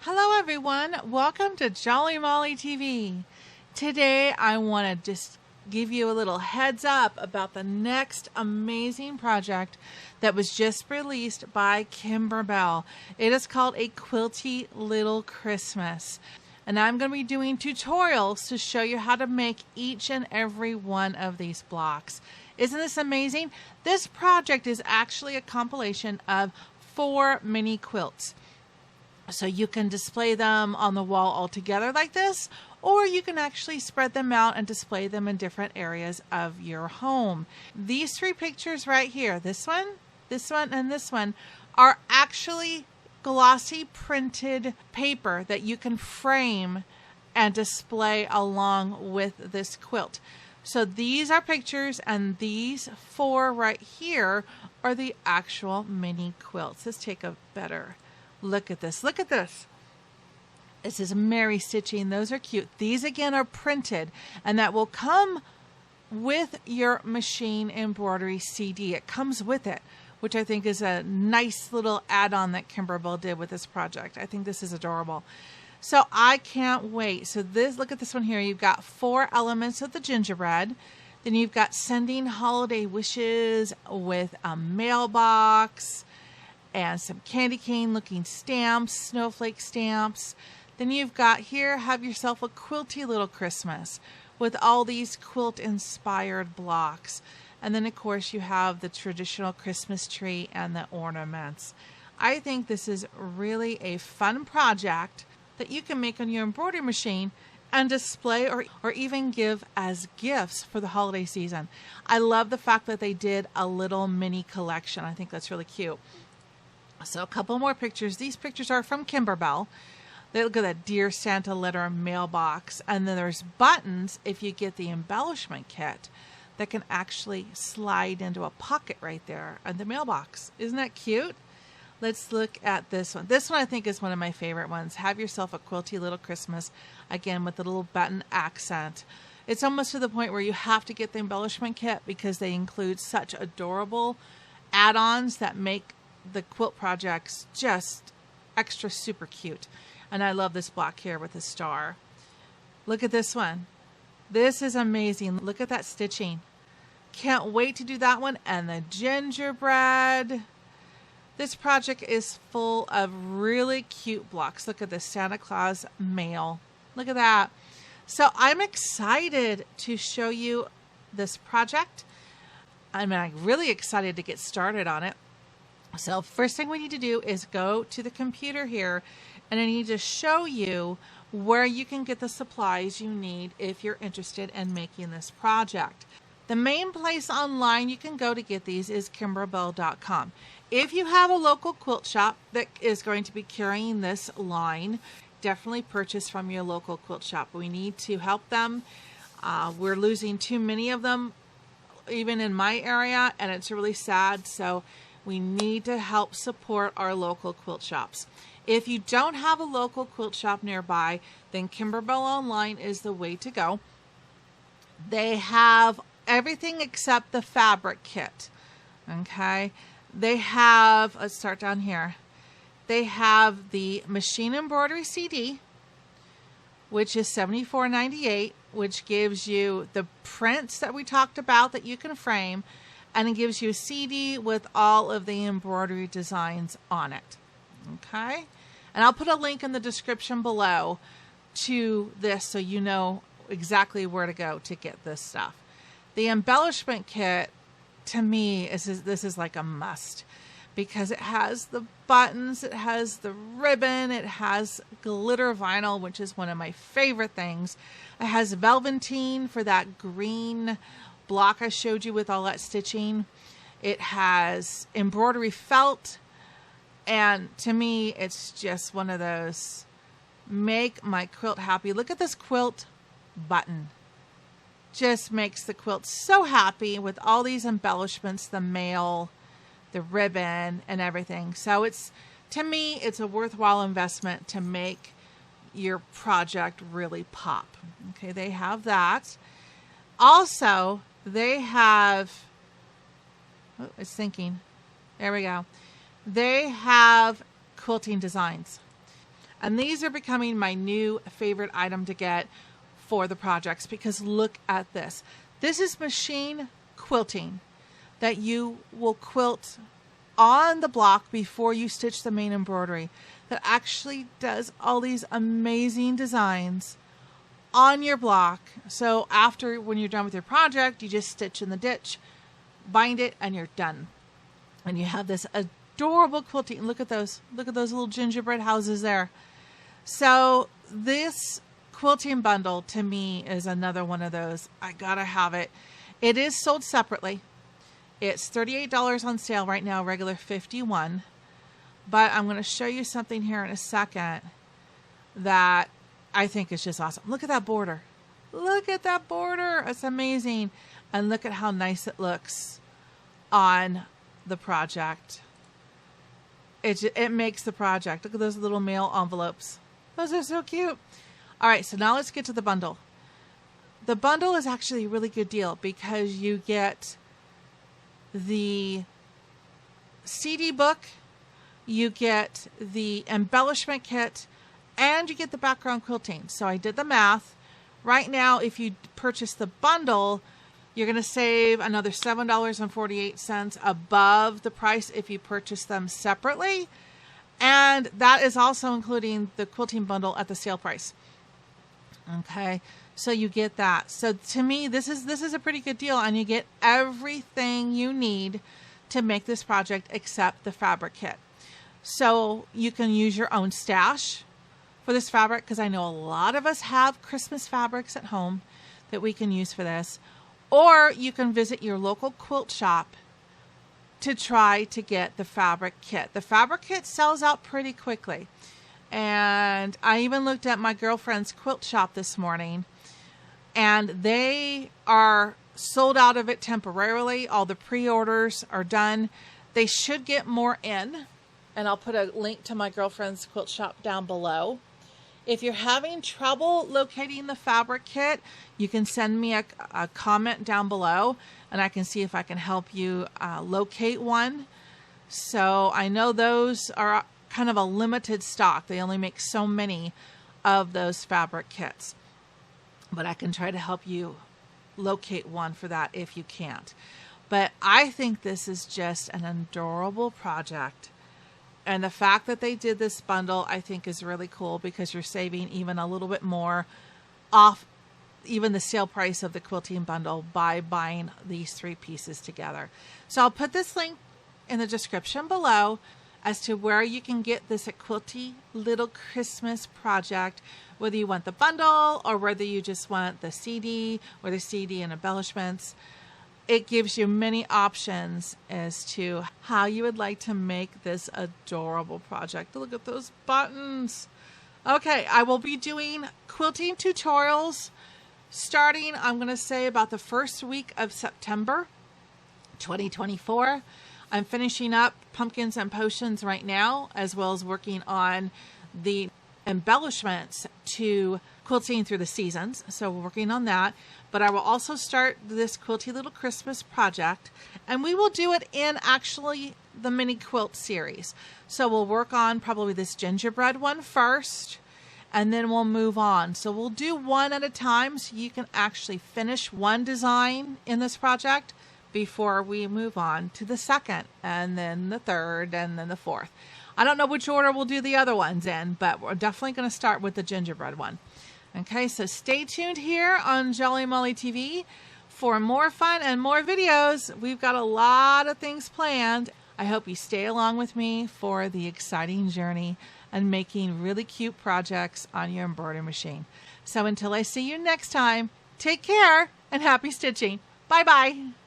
Hello everyone, welcome to Jolly Molly TV. Today I want to just give you a little heads up about the next amazing project that was just released by Kimberbell. It is called A Quilty Little Christmas. And I'm going to be doing tutorials to show you how to make each and every one of these blocks. Isn't this amazing? This project is actually a compilation of 4 mini quilts. So you can display them on the wall all together like this, or you can actually spread them out and display them in different areas of your home. These 3 pictures right here, this one, and this one, are actually glossy printed paper that you can frame and display along with this quilt. So these are pictures, and these 4 right here are the actual mini quilts. Let's take a better look at this. Look at this. This is Mary stitching. Those are cute. These again are printed, and that will come with your machine embroidery CD. It comes with it, which I think is a nice little add-on that Kimberbell did with this project. I think this is adorable. So I can't wait. So this, look at this one here. You've got 4 elements of the gingerbread. Then you've got sending holiday wishes with a mailbox and some candy cane looking stamps, snowflake stamps. Then you've got here, have yourself a quilty little Christmas with all these quilt inspired blocks. And then of course you have the traditional Christmas tree and the ornaments. I think this is really a fun project that you can make on your embroidery machine and display or even give as gifts for the holiday season. I love the fact that they did a little mini collection. I think that's really cute. So a couple more pictures. These pictures are from Kimberbell. They look at that Dear Santa letter mailbox. And then there's buttons if you get the embellishment kit that can actually slide into a pocket right there on the mailbox. Isn't that cute? Let's look at this one. This one I think is one of my favorite ones. Have yourself a quilty little Christmas. Again, with the little button accent. It's almost to the point where you have to get the embellishment kit because they include such adorable add-ons that make the quilt projects just extra super cute. And I love this block here with the star. Look at this one. This is amazing. Look at that stitching. Can't wait to do that one. And the gingerbread. This project is full of really cute blocks. Look at the Santa Claus mail. Look at that. So I'm excited to show you this project. I'm really excited to get started on it. So first thing we need to do is go to the computer here, and I need to show you where you can get the supplies you need if you're interested in making this project. The main place online you can go to get these is Kimberbell.com. If you have a local quilt shop that is going to be carrying this line, definitely purchase from your local quilt shop. We need to help them. We're losing too many of them, even in my area, and it's really sad. So we need to help support our local quilt shops. If you don't have a local quilt shop nearby, then Kimberbell Online is the way to go. They have everything except the fabric kit. Okay. They have, let's start down here. They have the machine embroidery CD, which is $74.98, which gives you the prints that we talked about that you can frame. And it gives you a CD with all of the embroidery designs on it. Okay? And I'll put a link in the description below to this so you know exactly where to go to get this stuff. The embellishment kit, to me, this is like a must. Because it has the buttons, it has the ribbon, it has glitter vinyl, which is one of my favorite things. It has velveteen for that green block I showed you with all that stitching. It has embroidery felt, and to me it's just one of those make my quilt happy. Look at this quilt button. Just makes the quilt so happy with all these embellishments, the mail, the ribbon, and everything. So to me it's a worthwhile investment to make your project really pop. Okay, they have that. Also, they have, oh, it's thinking. There we go. They have quilting designs. And these are becoming my new favorite item to get for the projects, because look at this. This is machine quilting that you will quilt on the block before you stitch the main embroidery, that actually does all these amazing designs on your block. So after, when you're done with your project, you just stitch in the ditch, bind it, and you're done. And you have this adorable quilting. Look at those little gingerbread houses there. So this quilting bundle to me is another one of those. I gotta have it. It is sold separately. It's $38 on sale right now, regular $51. But I'm going to show you something here in a second that I think is just awesome. Look at that border. Look at that border. It's amazing. And look at how nice it looks on the project. It makes the project. Look at those little mail envelopes. Those are so cute. All right, so now let's get to the bundle. The bundle is actually a really good deal because you get the CD book, you get the embellishment kit, and you get the background quilting. So I did the math. Right now, if you purchase the bundle, you're going to save another $7.48 above the price if you purchase them separately. And that is also including the quilting bundle at the sale price. Okay, so you get that. So to me, this is a pretty good deal, and you get everything you need to make this project except the fabric kit. So you can use your own stash for this fabric, because I know a lot of us have Christmas fabrics at home that we can use for this. Or you can visit your local quilt shop to try to get the fabric kit. The fabric kit sells out pretty quickly. And I even looked at my girlfriend's quilt shop this morning, and they are sold out of it temporarily. All the pre-orders are done. They should get more in, and I'll put a link to my girlfriend's quilt shop down below. If you're having trouble locating the fabric kit, you can send me a comment down below, and I can see if I can help you locate one. So I know those are kind of a limited stock. They only make so many of those fabric kits, but I can try to help you locate one for that if you can't. But I think this is just an adorable project, and the fact that they did this bundle I think is really cool, because you're saving even a little bit more off even the sale price of the quilting bundle by buying these 3 pieces together. So I'll put this link in the description below as to where you can get this A Quilty Little Christmas project, whether you want the bundle or whether you just want the CD or the CD and embellishments. It gives you many options as to how you would like to make this adorable project. Look at those buttons. Okay, I will be doing quilting tutorials starting, I'm going to say, about the first week of September 2024. I'm finishing up Pumpkins and Potions right now, as well as working on the embellishments to Quilting Through the Seasons. So we're working on that. But I will also start this Quilty Little Christmas project, and we will do it in actually the mini quilt series. So we'll work on probably this gingerbread one first, and then we'll move on. So we'll do one at a time so you can actually finish one design in this project before we move on to the second, and then the third, and then the fourth. I don't know which order we'll do the other ones in, but we're definitely going to start with the gingerbread one. Okay, so stay tuned here on Jolly Molly TV for more fun and more videos. We've got a lot of things planned. I hope you stay along with me for the exciting journey and making really cute projects on your embroidery machine. So until I see you next time, take care and happy stitching. Bye-bye.